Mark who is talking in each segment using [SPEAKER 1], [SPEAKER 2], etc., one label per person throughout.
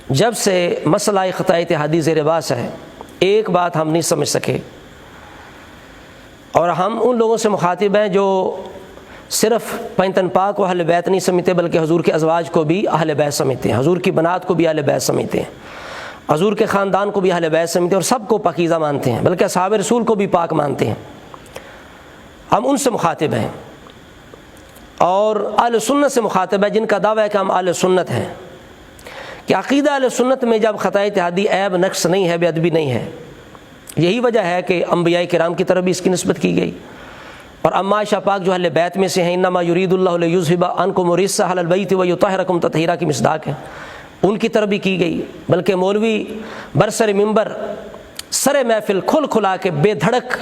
[SPEAKER 1] جب سے مسئلہ خطا اتحادی زیر باس ہے، ایک بات ہم نہیں سمجھ سکے، اور ہم ان لوگوں سے مخاطب ہیں جو صرف پنجتن پاک کو اہل بیت نہیں سمجھتے، بلکہ حضور کے ازواج کو بھی اہل بیت سمجھتے ہیں، حضور کی بنات کو بھی اہل بیت سمجھتے ہیں، حضور کے خاندان کو بھی اہل بیت سمجھتے ہیں، اور سب کو پاکیزہ مانتے ہیں، بلکہ اصحاب رسول کو بھی پاک مانتے ہیں۔ ہم ان سے مخاطب ہیں، اور اہل سنت سے مخاطب ہے جن کا دعویٰ ہے کہ ہم اہل سنت ہیں، کہ عقیدہ اہل سنت میں جب خطا اتحادی عیب نقص نہیں ہے، بے ادبی نہیں ہے۔ یہی وجہ ہے کہ انبیاء کرام کی طرف بھی اس کی نسبت کی گئی، اور اما عائشہ پاک جو اہل بیت میں سے ہیں، انما یرید اللہ لیذھب عنکم الرجس اہل البیت ویطہرکم تطہیرا کی مصداق ہے، ان کی طرف بھی کی گئی۔ بلکہ مولوی برسر منبر سر محفل کھل کھلا کے بے دھڑک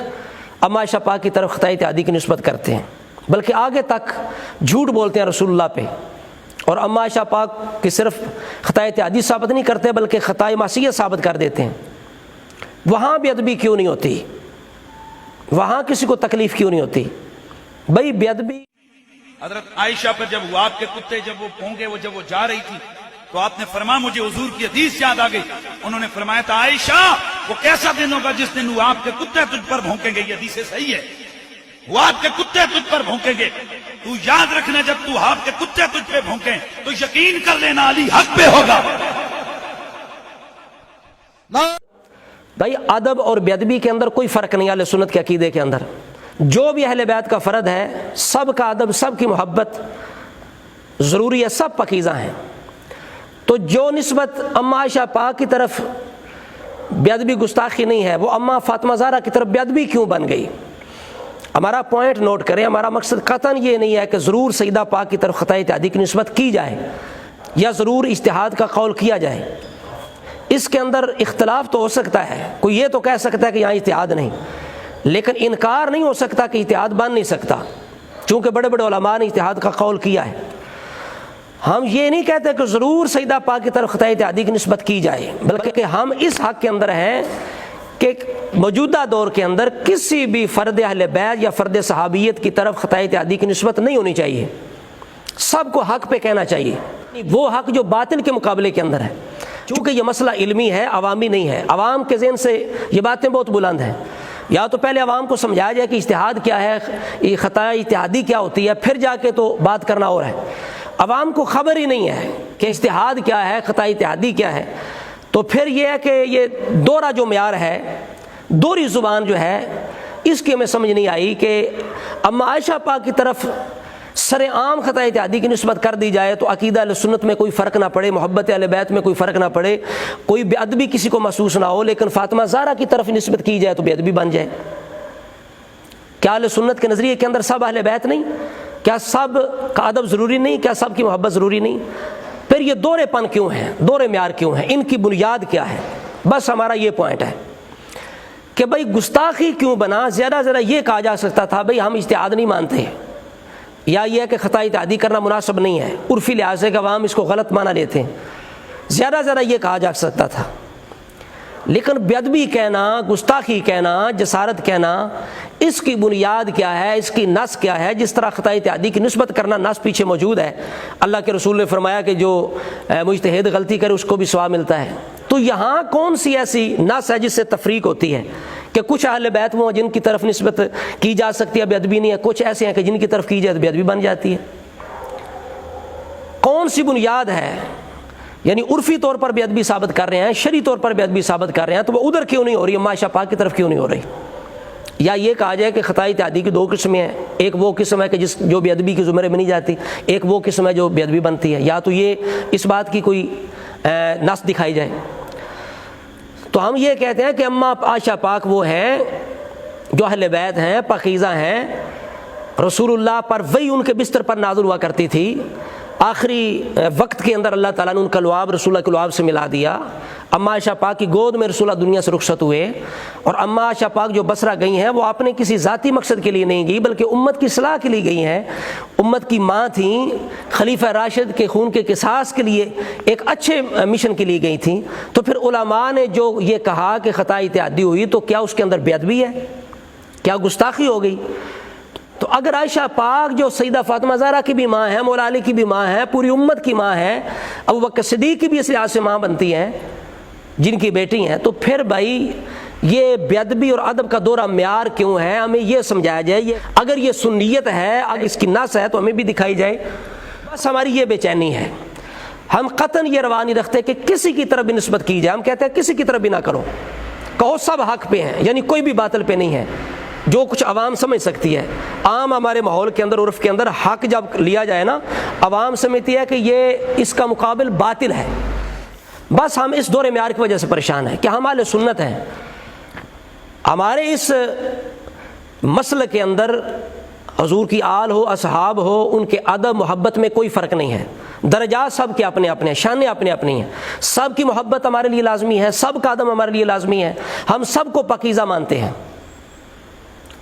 [SPEAKER 1] اما عائشہ پاک کی طرف خطا اتحادی کی نسبت کرتے ہیں، بلکہ آگے تک جھوٹ بولتے ہیں رسول اللہ پہ، اور اما عائشہ پاک کی صرف خطا اتحادی ثابت نہیں کرتے بلکہ خطا معصیت ثابت کر دیتے ہیں۔ وہاں بے ادبی کیوں نہیں ہوتی؟ وہاں کسی کو تکلیف کیوں نہیں ہوتی؟ بھائی بے ادبی
[SPEAKER 2] حضرت عائشہ پر جب وہ آپ کے کتے جب وہ پھونکے جب وہ جا رہی تھی تو آپ نے فرمایا مجھے حضور کی حدیث یاد آ گئی، انہوں نے فرمایا تھا عائشہ وہ کیسا دن ہوگا جس دن وہ آپ کے کتے تجھ پر بھونکیں گے، یہ حدیث صحیح ہے، وہ آپ کے کتے تجھ پر بھونکیں گے، تو یاد رکھنا جب تو آپ کے کتے تجھ پہ بھونکیں تو یقین کر لینا علی حق پہ ہوگا۔
[SPEAKER 1] بھائی ادب اور بے ادبی کے اندر کوئی فرق نہیں، اہل سنت کے عقیدے کے اندر جو بھی اہل بیت کا فرد ہے، سب کا ادب، سب کی محبت ضروری ہے، سب پاکیزہ ہیں۔ تو جو نسبت اما عائشہ پاک کی طرف بے ادبی گستاخی نہیں ہے، وہ اما فاطمہ زہرا کی طرف بے ادبی کیوں بن گئی؟ ہمارا پوائنٹ نوٹ کریں، ہمارا مقصد قطعاً یہ نہیں ہے کہ ضرور سیدہ پاک کی طرف خطا اتحادی کی نسبت کی جائے یا ضرور اجتہاد کا قول کیا جائے۔ اس کے اندر اختلاف تو ہو سکتا ہے، کوئی یہ تو کہہ سکتا ہے کہ یہاں اجتہاد نہیں، لیکن انکار نہیں ہو سکتا کہ اجتہاد بن نہیں سکتا، چونکہ بڑے بڑے علماء نے اجتہاد کا قول کیا ہے۔ ہم یہ نہیں کہتے کہ ضرور سیدہ پاک کی طرف خطا اتحادی کی نسبت کی جائے، بلکہ ہم اس حق کے اندر ہیں کہ موجودہ دور کے اندر کسی بھی فرد اہل بیت یا فرد صحابیت کی طرف خطا اتحادی کی نسبت نہیں ہونی چاہیے، سب کو حق پہ کہنا چاہیے، وہ حق جو باطل کے مقابلے کے اندر ہے۔ چونکہ یہ مسئلہ علمی ہے، عوامی نہیں ہے، عوام کے ذہن سے یہ باتیں بہت بلند ہیں، یا تو پہلے عوام کو سمجھایا جائے کہ اجتہاد کیا ہے، یہ خطا اتحادی کیا ہوتی ہے، پھر جا کے تو بات کرنا اور ہے۔ عوام کو خبر ہی نہیں ہے کہ اجتہاد کیا ہے، خطا اتحادی کیا ہے، تو پھر یہ ہے کہ یہ دورہ جو معیار ہے، دوہری زبان جو ہے، اس کی ہمیں سمجھ نہیں آئی کہ اما عائشہ پاک کی طرف سر عام خطا اتحادی کی نسبت کر دی جائے تو عقیدہ اہل سنت میں کوئی فرق نہ پڑے، محبت اہل بیت میں کوئی فرق نہ پڑے، کوئی بے ادبی کسی کو محسوس نہ ہو، لیکن فاطمہ زہرا کی طرف نسبت کی جائے تو بے ادبی بن جائے۔ کیا اہل سنت کے نظریے کے اندر سب اہل بیت نہیں؟ کیا سب کا ادب ضروری نہیں؟ کیا سب کی محبت ضروری نہیں؟ پھر یہ دورے پن کیوں ہیں، دورے معیار کیوں ہیں، ان کی بنیاد کیا ہے؟ بس ہمارا یہ پوائنٹ ہے کہ بھائی گستاخی کیوں بنا؟ زیادہ زیادہ یہ کہا جا سکتا تھا بھائی ہم اجتہاد نہیں مانتے، یا یہ ہے کہ خطا اتحادی کرنا مناسب نہیں ہے، عرفی لحاظ سے کہ عوام اس کو غلط معنی لیتے ہیں، زیادہ زیادہ یہ کہا جا سکتا تھا۔ لیکن بے ادبی کہنا، گستاخی کہنا، جسارت کہنا، اس کی بنیاد کیا ہے، اس کی نس کیا ہے؟ جس طرح خطا اتحادی کی نسبت کرنا نس پیچھے موجود ہے، اللہ کے رسول نے فرمایا کہ جو مجتہد غلطی کرے اس کو بھی ثواب ملتا ہے، تو یہاں کون سی ایسی نس ہے جس سے تفریق ہوتی ہے کہ کچھ اہل بیت وہ جن کی طرف نسبت کی جا سکتی ہے بے ادبی نہیں ہے، کچھ ایسے ہیں کہ جن کی طرف کی جائے تو بے ادبی بن جاتی ہے؟ کون سی بنیاد ہے؟ یعنی عرفی طور پر بے ادبی ثابت کر رہے ہیں، شرعی طور پر بے ادبی ثابت کر رہے ہیں، تو وہ ادھر کیوں نہیں ہو رہی، اما عائشہ پاک کی طرف کیوں نہیں ہو رہی؟ یا یہ کہا جائے کہ خطا اتحادی کی دو قسمیں ہیں، ایک وہ قسم ہے کہ جو بے ادبی کے زمرے میں نہیں جاتی، ایک وہ قسم ہے جو بے ادبی بنتی ہے، یا تو یہ اس بات کی کوئی نص دکھائی جائے۔ تو ہم یہ کہتے ہیں کہ اما عائشہ پاک وہ ہیں جو اہل بیت ہیں، پاکیزہ ہیں، رسول اللہ پر وحی ان کے بستر پر نازل ہوا کرتی تھی، آخری وقت کے اندر اللہ تعالیٰ نے ان کا لعاب رسول اللہ کے لعاب سے ملا دیا، اما عائشہ پاک کی گود میں رسول اللہ دنیا سے رخصت ہوئے، اور اما عائشہ پاک جو بصرہ گئی ہیں وہ اپنے کسی ذاتی مقصد کے لیے نہیں گئی بلکہ امت کی اصلاح کے لیے گئی ہیں، امت کی ماں تھیں، خلیفہ راشد کے خون کے قصاص کے لیے ایک اچھے مشن کے لیے گئی تھیں۔ تو پھر علماء نے جو یہ کہا کہ خطا اتحادی ہوئی تو کیا اس کے اندر بے ادبی ہے؟ کیا گستاخی ہو گئی؟ تو تو اگر عائشہ پاک جو سیدہ فاطمہ زہرا کی بھی ماں ہے، مولا علی کی بھی ماں ہے، پوری امت کی ماں ہے، ابوبکر صدیق کی بھی اس لحاظ سے ماں بنتی ہیں جن کی بیٹی ہیں، تو پھر بھائی یہ بے ادبی اور ادب کا دورہ معیار کیوں ہے؟ ہمیں یہ سمجھایا جائے، اگر یہ سنیت ہے، اگر اس کی نس ہے تو ہمیں بھی دکھائی جائے۔ بس ہماری یہ بے چینی ہے، ہم قطعاً یہ روا نہیں رکھتے کہ کسی کی طرف بھی نسبت کی جائے، ہم کہتے ہیں کسی کی طرف بھی نہ کرو، کہو سب حق پہ ہیں، یعنی کوئی بھی باطل پہ نہیں ہے، جو کچھ عوام سمجھ سکتی ہے۔ عام ہمارے ماحول کے اندر، عرف کے اندر حق جب لیا جائے نا، عوام سمجھتی ہے کہ یہ اس کا مقابل باطل ہے۔ بس ہم اس دور معیار کی وجہ سے پریشان ہیں کہ ہم اہل سنت ہیں، ہمارے اس مسلک کے اندر حضور کی آل ہو، اصحاب ہو، ان کے ادب محبت میں کوئی فرق نہیں ہے، درجات سب کے اپنے اپنے ہیں، شانیں اپنے اپنی ہیں، سب کی محبت ہمارے لیے لازمی ہے، سب کا ادب ہمارے لیے لازمی ہے، ہم سب کو پاکیزہ مانتے ہیں۔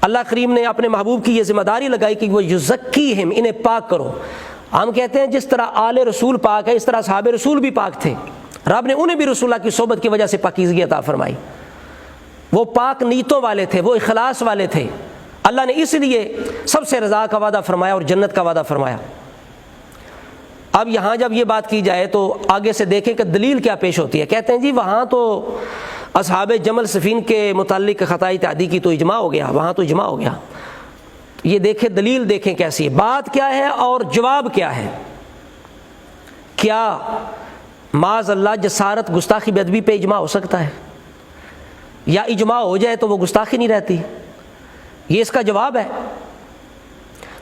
[SPEAKER 1] اللہ کریم نے اپنے محبوب کی یہ ذمہ داری لگائی کہ وہ یزکیہم، انہیں پاک کرو۔ ہم کہتے ہیں جس طرح آل رسول پاک ہے، اس طرح صحابہ رسول بھی پاک تھے، رب نے انہیں بھی رسول اللہ کی صحبت کی وجہ سے پاکیزگی عطا فرمائی۔ وہ پاک نیتوں والے تھے، وہ اخلاص والے تھے، اللہ نے اس لیے سب سے رضا کا وعدہ فرمایا اور جنت کا وعدہ فرمایا۔ اب یہاں جب یہ بات کی جائے تو آگے سے دیکھیں کہ دلیل کیا پیش ہوتی ہے۔ کہتے ہیں جی وہاں تو اصحاب جمل سفین کے متعلق خطائی تعدی کی تو اجماع ہو گیا، وہاں تو اجماع ہو گیا۔ یہ دیکھیں دلیل دیکھیں کیسی ہے، بات کیا ہے اور جواب کیا ہے۔ کیا معاذ اللہ جسارت گستاخی بے ادبی پہ اجماع ہو سکتا ہے؟ یا اجماع ہو جائے تو وہ گستاخی نہیں رہتی؟ یہ اس کا جواب ہے۔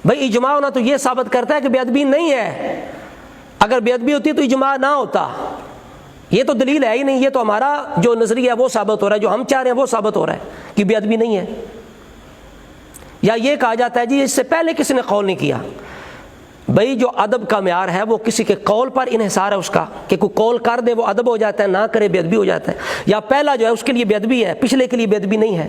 [SPEAKER 1] بھائی اجماع ہونا تو یہ ثابت کرتا ہے کہ بے ادبی نہیں ہے، اگر بے ادبی ہوتی تو اجماع نہ ہوتا۔ یہ تو دلیل ہے ہی نہیں، یہ تو ہمارا جو نظریہ ہے وہ ثابت ہو رہا ہے، جو ہم چاہ رہے ہیں وہ ثابت ہو رہا ہے کہ بے ادبی نہیں ہے۔ یا یہ کہا جاتا ہے جی اس سے پہلے کسی نے قول نہیں کیا۔ بھائی جو ادب کا معیار ہے وہ کسی کے قول پر انحصار ہے اس کا، کہ کوئی قول کر دے وہ ادب ہو جاتا ہے، نہ کرے بے ادبی ہو جاتا ہے، یا پہلا جو ہے اس کے لیے بے ادبی ہے، پچھلے کے لیے بے ادبی نہیں ہے۔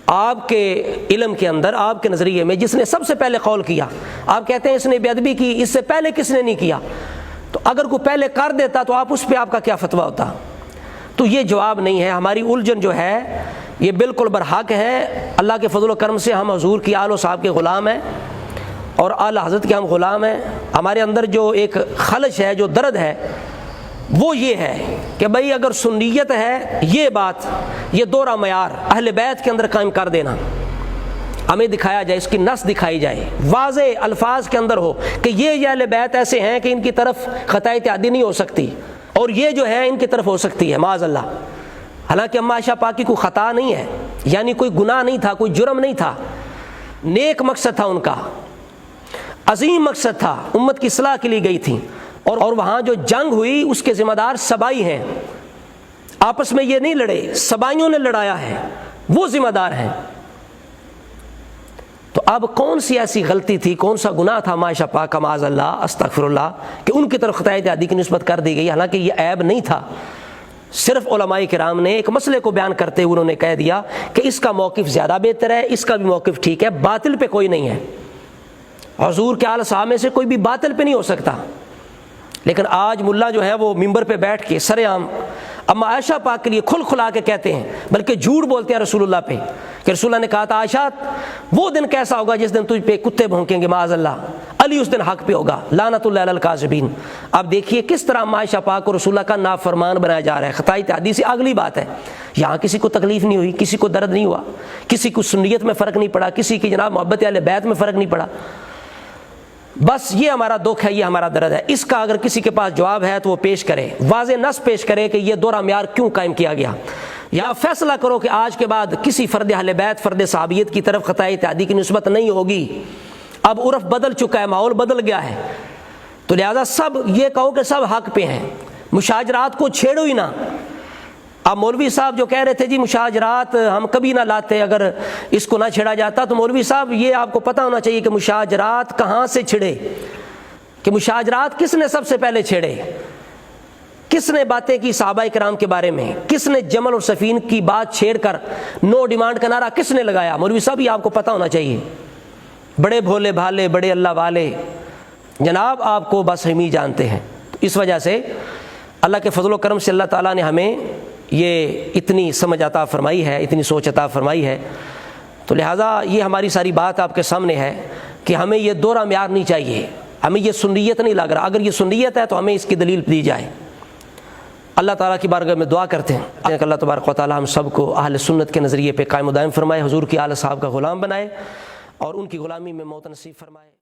[SPEAKER 1] آپ کے علم کے اندر، آپ کے نظریے میں جس نے سب سے پہلے قول کیا، آپ کہتے ہیں اس نے بے ادبی کی، اس سے پہلے کس نے نہیں کیا، تو اگر کوئی پہلے کر دیتا تو آپ اس پہ آپ کا کیا فتویٰ ہوتا؟ تو یہ جواب نہیں ہے۔ ہماری الجھن جو ہے یہ بالکل برحق ہے۔ اللہ کے فضل و کرم سے ہم حضور کی آل و صحاب کے غلام ہیں اور اعلی حضرت کے ہم غلام ہیں۔ ہمارے اندر جو ایک خلش ہے، جو درد ہے، وہ یہ ہے کہ بھئی اگر سنیت ہے، یہ بات، یہ دورہ معیار اہل بیت کے اندر قائم کر دینا، ہمیں دکھایا جائے، اس کی نص دکھائی جائے، واضح الفاظ کے اندر ہو کہ یہ اہل بیت ایسے ہیں کہ ان کی طرف خطائے تعدی نہیں ہو سکتی، اور یہ جو ہے ان کی طرف ہو سکتی ہے معاذ اللہ۔ حالانکہ اما عائشہ پاک کی کوئی خطا نہیں ہے، یعنی کوئی گناہ نہیں تھا، کوئی جرم نہیں تھا، نیک مقصد تھا ان کا، عظیم مقصد تھا، امت کی اصلاح کے لیے گئی تھیں، اور وہاں جو جنگ ہوئی اس کے ذمہ دار سبائی ہیں، آپس میں یہ نہیں لڑے، سبائیوں نے لڑایا ہے، وہ ذمہ دار ہیں۔ تو اب کون سی ایسی غلطی تھی، کون سا گناہ تھا عائشہ پاک کا معاذ اللہ استغفر اللہ کہ ان کی طرف خطائے تعدی کی نسبت کر دی گئی؟ حالانکہ یہ عیب نہیں تھا، صرف علماء کرام نے ایک مسئلے کو بیان کرتے ہوئے انہوں نے کہہ دیا کہ اس کا موقف زیادہ بہتر ہے، اس کا بھی موقف ٹھیک ہے، باطل پہ کوئی نہیں ہے، حضور کے آل صحابہ میں سے کوئی بھی باطل پہ نہیں ہو سکتا۔ لیکن آج ملا جو ہے وہ ممبر پہ بیٹھ کے سر عام اما عائشہ پاک کے لیے کھل کھلا کے کہتے ہیں، بلکہ جھوٹ بولتے ہیں رسول اللہ پہ، کہ رسول اللہ نے کہا تھا عائشہ وہ دن کیسا ہوگا جس دن تجھ پہ کتے بھونکیں گے معاذ اللہ، علی اس دن حق پہ ہوگا، لعنت اللہ علی الکاذبین۔ اب دیکھیے کس طرح اما عائشہ پاک کو رسول اللہ کا نافرمان بنایا جا رہا ہے۔ خطائی تعدی سے اگلی بات ہے، یہاں کسی کو تکلیف نہیں ہوئی، کسی کو درد نہیں ہوا، کسی کو سنیت میں فرق نہیں پڑا، کسی کی جناب محبت اہل بیت میں فرق نہیں پڑا۔ بس یہ ہمارا دکھ ہے، یہ ہمارا درد ہے۔ اس کا اگر کسی کے پاس جواب ہے تو وہ پیش کرے، واضح نص پیش کرے کہ یہ دورہ معیار کیوں قائم کیا گیا، یا فیصلہ کرو کہ آج کے بعد کسی فرد اہل بیت، فرد صحابیت کی طرف خطائے تعدی کی نسبت نہیں ہوگی۔ اب عرف بدل چکا ہے، ماحول بدل گیا ہے، تو لہذا سب یہ کہو کہ سب حق پہ ہیں، مشاجرات کو چھیڑو ہی نہ۔ اب مولوی صاحب جو کہہ رہے تھے جی مشاجرات ہم کبھی نہ لاتے اگر اس کو نہ چھیڑا جاتا، تو مولوی صاحب یہ آپ کو پتہ ہونا چاہیے کہ مشاجرات کہاں سے چھڑے، کہ مشاجرات کس نے سب سے پہلے چھیڑے، کس نے باتیں کی صحابہ کرام کے بارے میں، کس نے جمل اور سفین کی بات چھیڑ کر نو ڈیمانڈ کا نعرہ کس نے لگایا؟ مولوی صاحب یہ آپ کو پتہ ہونا چاہیے۔ بڑے بھولے بھالے، بڑے اللہ والے جناب آپ کو بس ہم ہی جانتے ہیں۔ اس وجہ سے اللہ کے فضل و کرم سے اللہ تعالیٰ نے ہمیں یہ اتنی سمجھ عطا فرمائی ہے، اتنی سوچ عطا فرمائی ہے تو لہٰذا یہ ہماری ساری بات آپ کے سامنے ہے کہ ہمیں یہ دوہرا معیار نہیں چاہیے، ہمیں یہ سنیت نہیں لگ رہا، اگر یہ سنیت ہے تو ہمیں اس کی دلیل دی جائے۔ اللہ تعالیٰ کی بارگاہ میں دعا کرتے ہیں کہ اللہ تبارک و تعالیٰ ہم سب کو اہل سنت کے نظریے پہ قائم و دائم فرمائے، حضور کی آل صحاب کا غلام بنائے اور ان کی غلامی میں موت نصیب فرمائے۔